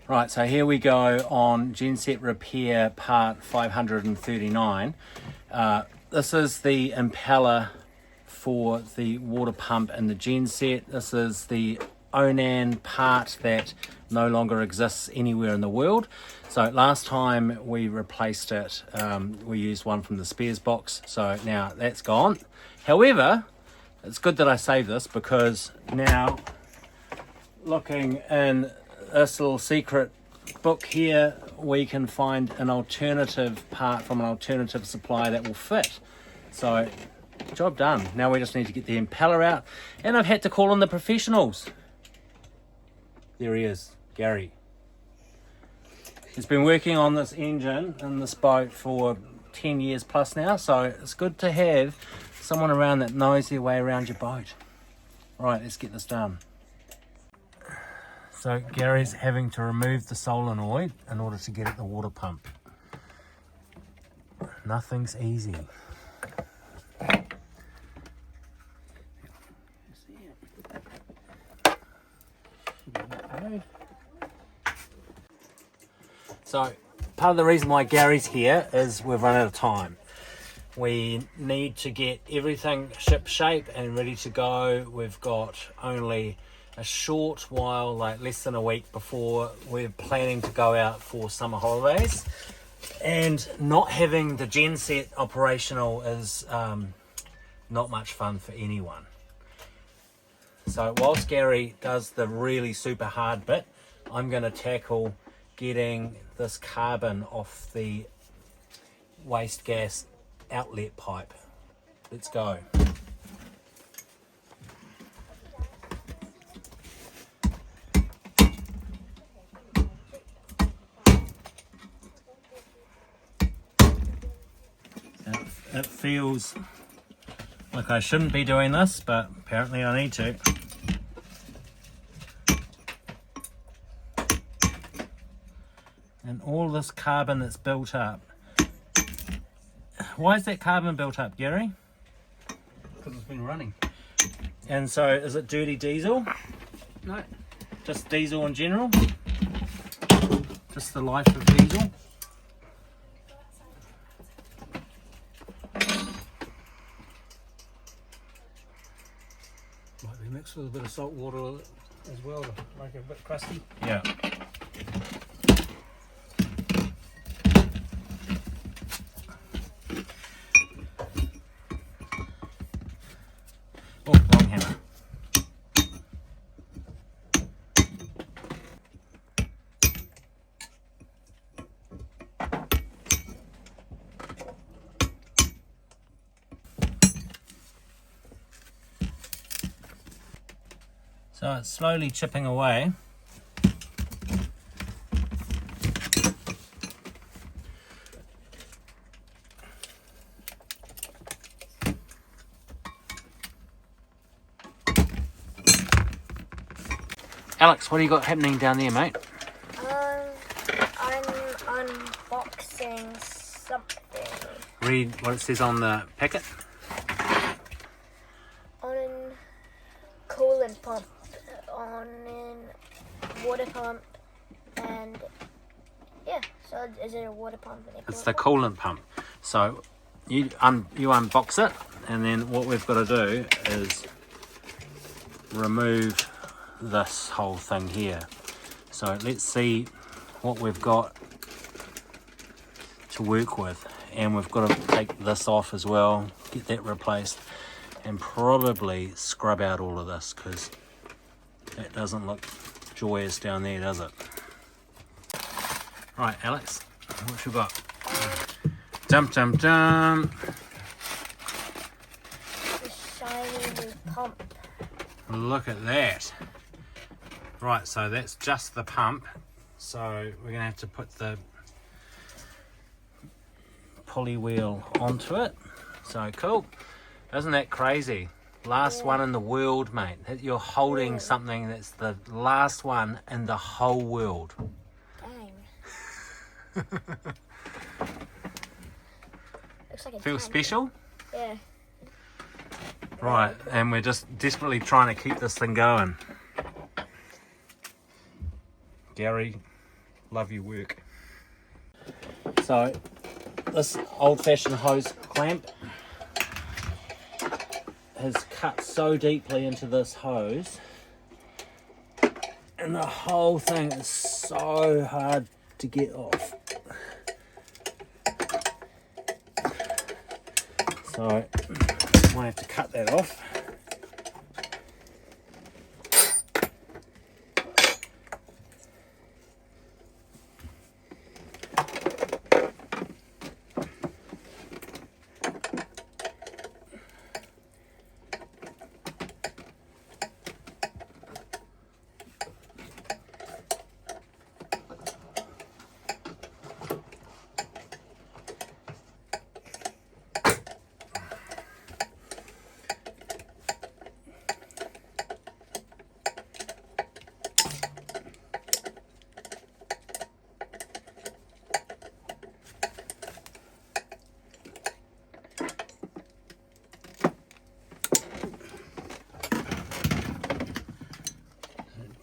Right, so here we go on Genset repair part 539. This is the impeller for the water pump in the Genset. This is the ONAN part that no longer exists anywhere in the world. So last time we replaced it, we used one from the spares box, so now that's gone. However, it's good that I saved this because now looking in this little secret book here, we can find an alternative part from an alternative supplier that will fit. So job done. Now we just need to get the impeller out, and I've had to call on the professionals. There he is, Gary. He's been working on this engine in this boat for 10 years plus now, so it's good to have someone around that knows their way around your boat. Right, let's get this done. So Gary's having to remove the solenoid in order to get at the water pump. Nothing's easy. So part of the reason why Gary's here is we've run out of time. We need to get everything ship shape and ready to go. We've got only a short while, like less than a week before we're planning to go out for summer holidays, and not having the Genset operational is not much fun for anyone. So whilst Gary does the really super hard bit, I'm going to tackle getting this carbon off the waste gas outlet pipe. Let's go. It feels like I shouldn't be doing this, but apparently I need to. And all this carbon that's built up. Why is that carbon built up, Gary? Because it's been running. And so is it dirty diesel? No. Just diesel in general? Just the life of diesel? Might be mixed with a bit of salt water as well to make it a bit crusty. Yeah. Oh, wrong hammer. So it's slowly chipping away. Alex, what do you got happening down there, mate? I'm unboxing something. Read what it says on the packet. ONAN coolant pump, ONAN water pump, and yeah. So is it a water pump? And It's the coolant pump. So you unbox it, and then what we've got to do is remove this whole thing here. So let's see what we've got to work with, and we've got to take this off as well, get that replaced, and probably scrub out all of this because that doesn't look joyous down there, does it? Right, Alex, what you got? Jump, jump, jump. the shiny new pump. Look at that. Right, so that's just the pump. So we're going to have to put the pulley wheel onto it. So cool. Isn't that crazy? Last one in the world, mate. You're holding something that's the last one in the whole world. Dang. Looks like a Feel tank. special? Yeah. Right, and we're just desperately trying to keep this thing going. Gary Love your work. So this old-fashioned hose clamp has cut so deeply into this hose, and the whole thing is so hard to get off. So I might have to cut that off.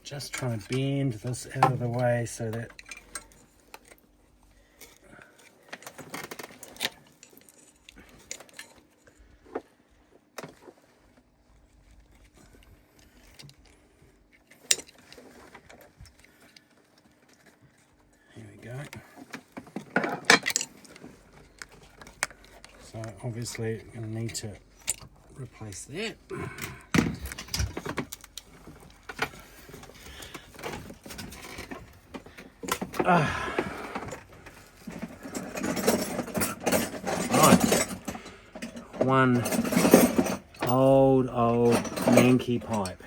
Just trying to bend this out of the way so that here we go. So obviously I'm going to need to replace that. Right, one old Yankee pipe,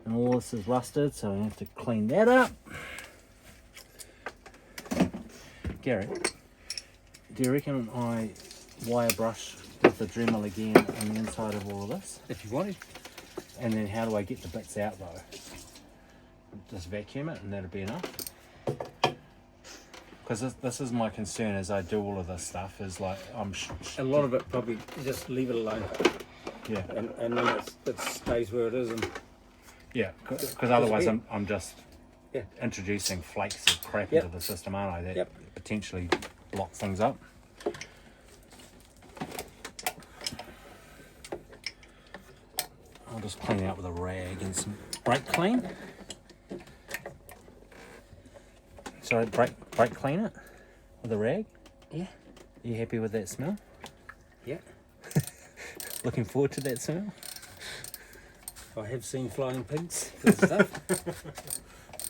and all this is rusted, so I have to clean that up. Gary, do you reckon I wire brush with the Dremel again on the inside of all of this? If you wanted. And then how do I get the bits out though? Just vacuum it and that'll be enough? Because this is my concern as I do all of this stuff, is like A lot of it probably just leave it alone, yeah, and then it stays where it is. And yeah, because otherwise yeah. I'm just Yeah. introducing flakes of crap Yep. into the system, aren't I? That Yep. potentially block things up. I'll just clean it out with a rag and some brake clean. Sorry, brake clean it with a rag. Yeah. Are you happy with that smell? Yeah. Looking forward to that smell? I have seen flying pigs and stuff.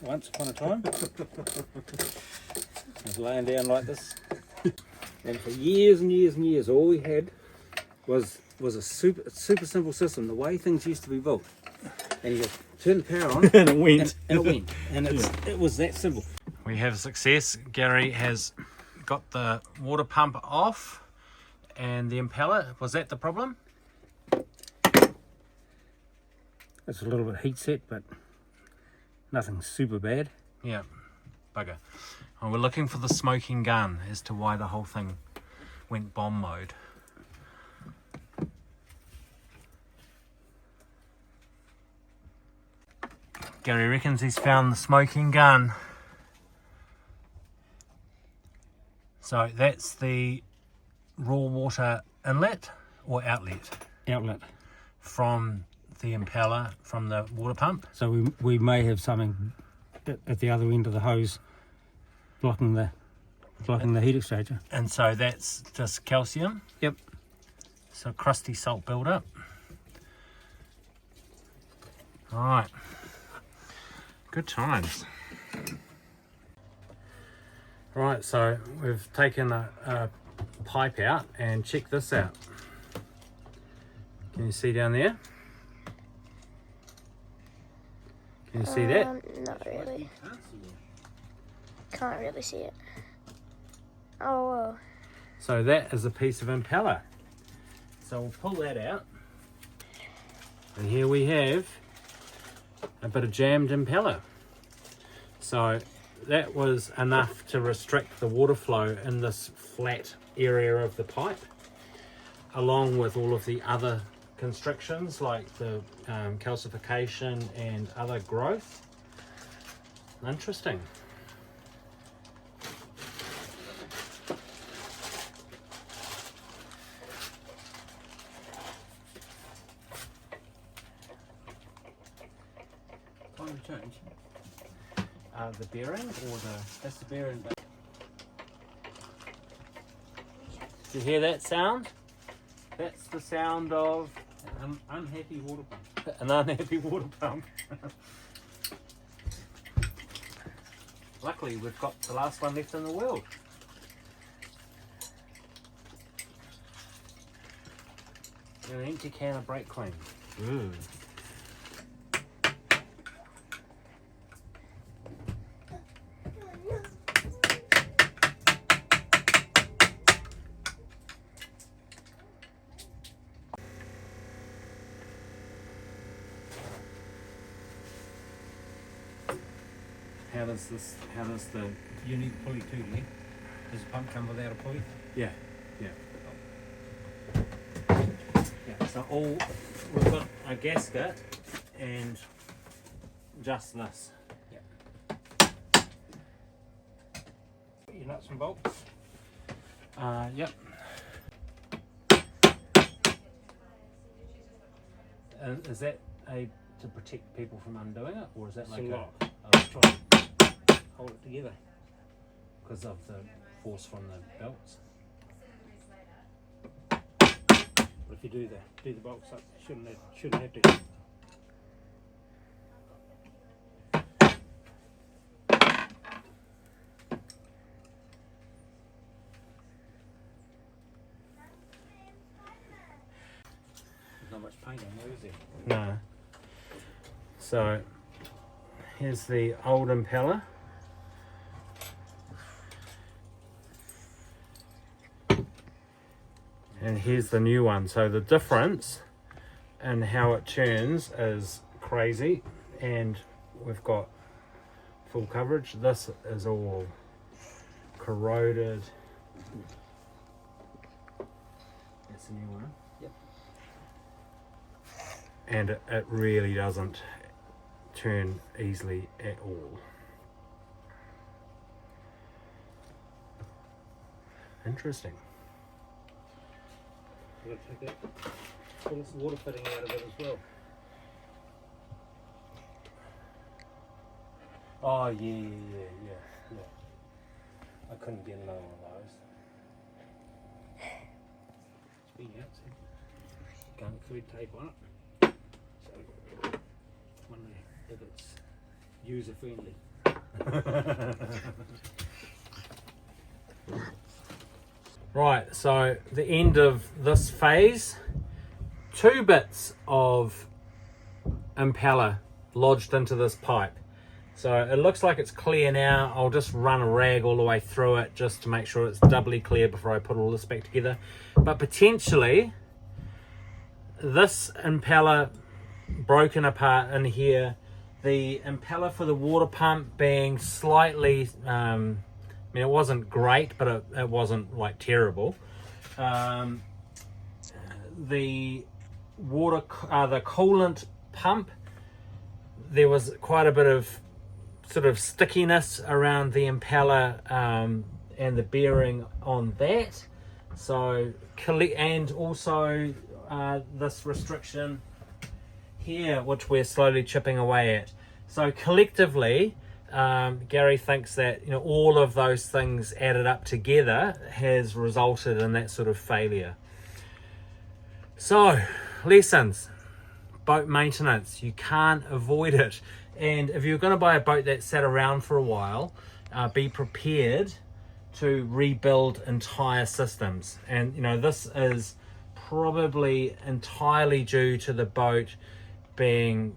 Once upon a time. I was laying down like this. And for years and years and years, all we had was a super simple system, the way things used to be built. And you just turn the power on And it went. and it went. And it was that simple. We have success. Gary has got the water pump off and the impeller. Was that the problem? It's a little bit heat set, but nothing super bad. Yeah, bugger. And we're looking for the smoking gun as to why the whole thing went bomb mode. Gary reckons he's found the smoking gun. So that's the raw water inlet or outlet Outlet. from the impeller, from the water pump. So we may have something at the other end of the hose blocking the heat exchanger. And so that's just calcium. Yep. So crusty salt buildup. All right. Good times. Right, so we've taken a pipe out and check this out. Can you see down there? Can you see that? Not really. Can't really see it. Oh, whoa. So that is a piece of impeller. So we'll pull that out. And here we have a bit of jammed impeller. So that was enough to restrict the water flow in this flat area of the pipe, along with all of the other constrictions like the calcification and other growth. Interesting. the bearing, or that's the bearing. Do you hear that sound? That's the sound of An unhappy water pump. an unhappy water pump. Luckily, we've got the last one left in the world. And an empty can of brake clean. How does the, You need a pulley too, yeah? Does the pump come without a pulley? yeah. So we've got a gasket and just this. Your nuts and bolts. Yep. And is that to protect people from undoing it, or is that It's like a lock. oh, Try and hold it together. because of the force from the belts? But if you do the bolts up, shouldn't have to. There's not much paint on there, is there? No. So here's the old impeller. And here's the new one. So the difference in how it turns is crazy. And we've got full coverage. This is all corroded. That's the new one. Yep. And it really doesn't turn easily at all. Interesting. We've got to take that, pull this water fitting out of it as well. Oh yeah. I couldn't get another one of those. It's been out, so gun thread tape on it. So wonder if it's user friendly. Right, so the end of this phase, 2 bits of impeller lodged into this pipe. So it looks like it's clear now. I'll just run a rag all the way through it just to make sure it's doubly clear before I put all this back together. But potentially this impeller broken apart in here, the impeller for the water pump being slightly I mean, it wasn't great, but it wasn't like terrible. The the coolant pump, there was quite a bit of sort of stickiness around the impeller and the bearing on that. So, and also this restriction here, which we're slowly chipping away at. So collectively, Gary thinks that all of those things added up together has resulted in that sort of failure. So, lessons. Boat maintenance. You can't avoid it. And if you're going to buy a boat that sat around for a while, be prepared to rebuild entire systems. And this is probably entirely due to the boat being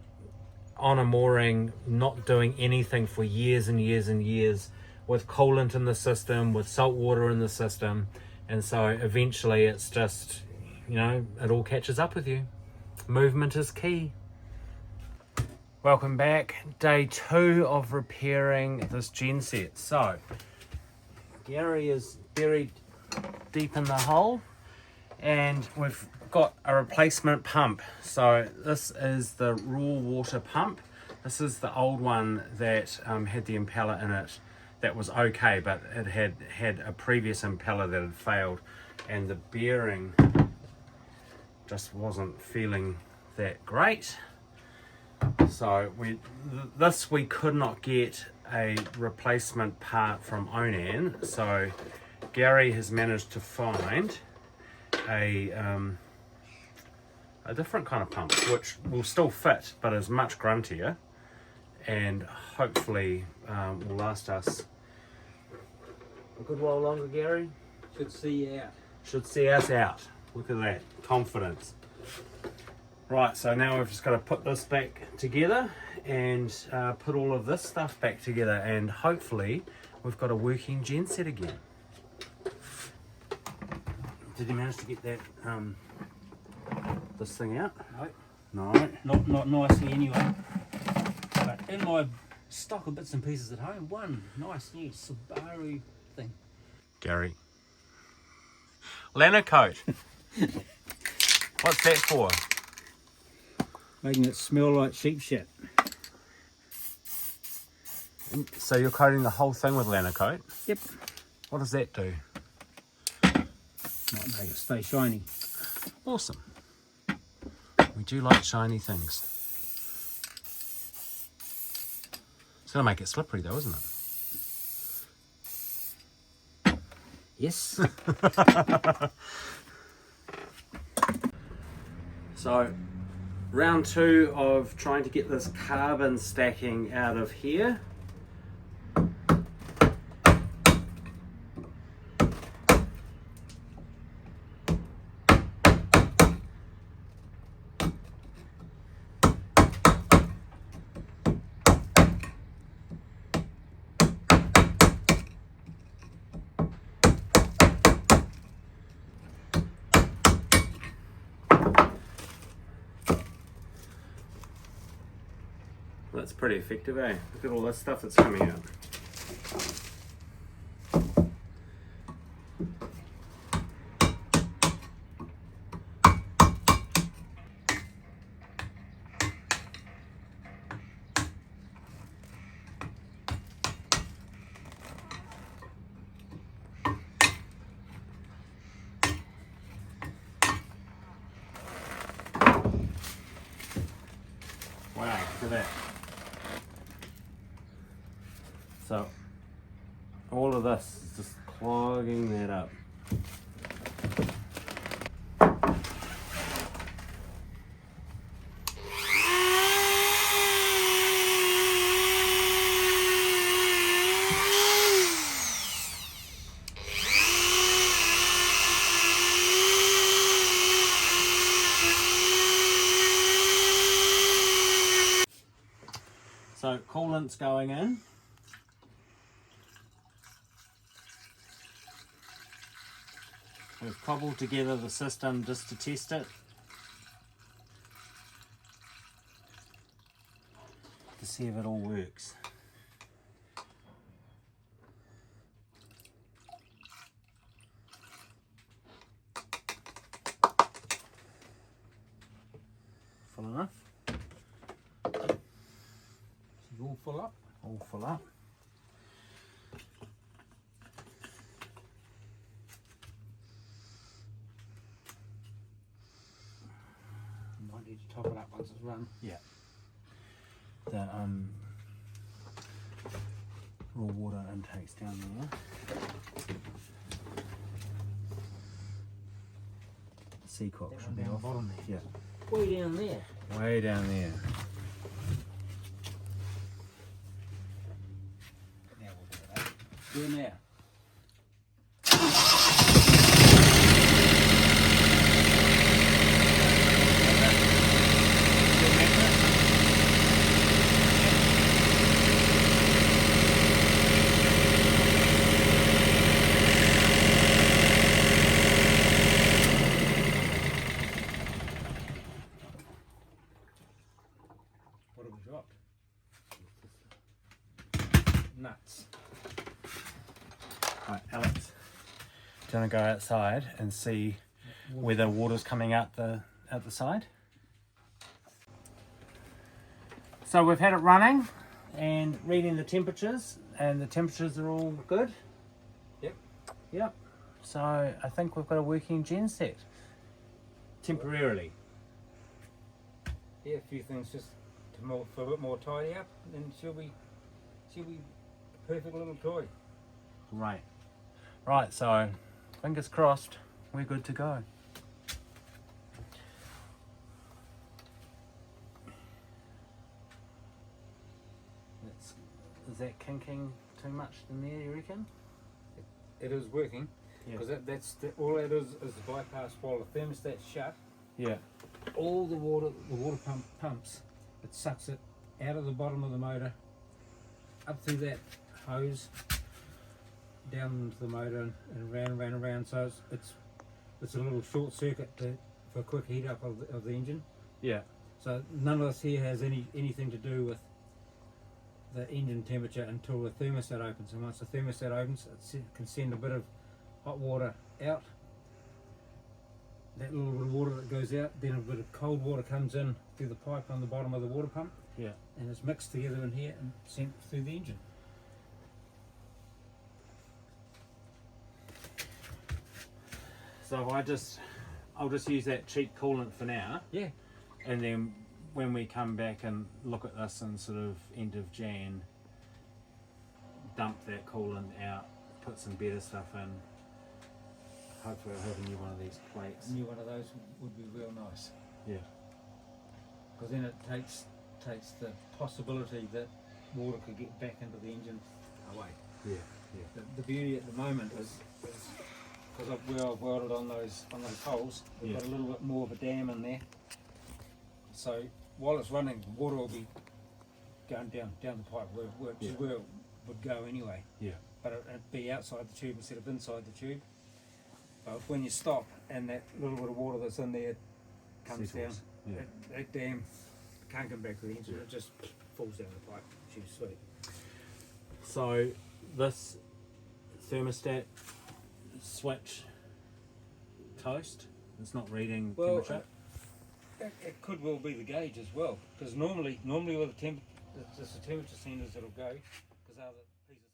on a mooring, not doing anything for years and years and years, with coolant in the system, with salt water in the system, and so eventually it's just, it all catches up with you. Movement is key. Welcome back. Day 2 of repairing this genset. So, Gary is buried deep in the hole, and we've got a replacement pump. So this is the raw water pump. This is the old one that had the impeller in it that was okay, but it had a previous impeller that had failed, and the bearing just wasn't feeling that great. So we could not get a replacement part from ONAN. So Gary has managed to find a different kind of pump, which will still fit, but is much gruntier, and hopefully will last us a good while longer, Gary. Should see you out. Should see us out. Look at that, confidence. Right, so now we've just got to put this back together and put all of this stuff back together, and hopefully we've got a working genset again. Did you manage to get that this thing out? No, No. not nicely anyway. But in my stock of bits and pieces at home, one nice little Subaru thing. Gary. Lana coat. What's that for? Making it smell like sheep shit. So you're coating the whole thing with lana coat? Yep. What does that do? Might make it stay shiny. Awesome. We do like shiny things. It's going to make it slippery though, isn't it? Yes. So, round 2 of trying to get this carbon stacking out of here. That's pretty effective, eh? Look at all this stuff that's coming out. Wow, look at that. So, all of this is just clogging that up. So, coolant's going in. We've cobbled together the system just to test it. To see if it all works. Full enough? Is it all full up? All full up. Might need to top it up once it's run. Yeah. The raw water intakes down there. The seacock That should one be down the off. bottom there. Yeah. Way down there. Way down there. Now we'll do it up. Do it now. What have we dropped? Nuts. Right, Alex, do you want to go outside and see whether water's coming out the side? So we've had it running and reading the temperatures, and the temperatures are all good. Yep. Yep. So I think we've got a working genset. Temporarily. Yeah, a few things just to for a bit more tidy up, and then she'll be perfect little toy. Great. Right, so fingers crossed, we're good to go. Is that kinking too much in there, you reckon? It is working, Yeah. because all that is the bypass while the thermostat's shut. Yeah. All the water pump pumps, it sucks it out of the bottom of the motor, up through that hose, down into the motor and around. So it's a little short circuit for quick heat up of the engine. Yeah. So none of this here has anything to do with the engine temperature until the thermostat opens. And once the thermostat opens, it can send a bit of hot water out. That little bit of water that goes out, then a bit of cold water comes in through the pipe on the bottom of the water pump, Yeah. and it's mixed together in here and sent through the engine. So I'll just use that cheap coolant for now, Yeah, and then when we come back and look at this in sort of end of Jan, dump that coolant out, put some better stuff in. Hopefully I'll have a new one of these plates. a new one of those would be real nice, Yeah. because then it takes the possibility that water could get back into the engine away. Yeah. The beauty at the moment is because where I've welded on those holes, we've got a little bit more of a dam in there. So while it's running, water will be going down the pipe where it would go anyway. Yeah. But it'd be outside the tube instead of inside the tube. But when you stop and that little bit of water that's in there comes Settles. down, Yeah. that dam can't come back to the engine. It just falls down the pipe, which is sweet. So this thermostat switch toast, it's not reading Well, temperature. it could well be the gauge as well, because normally with the temperature sensors that'll go, because they're the pieces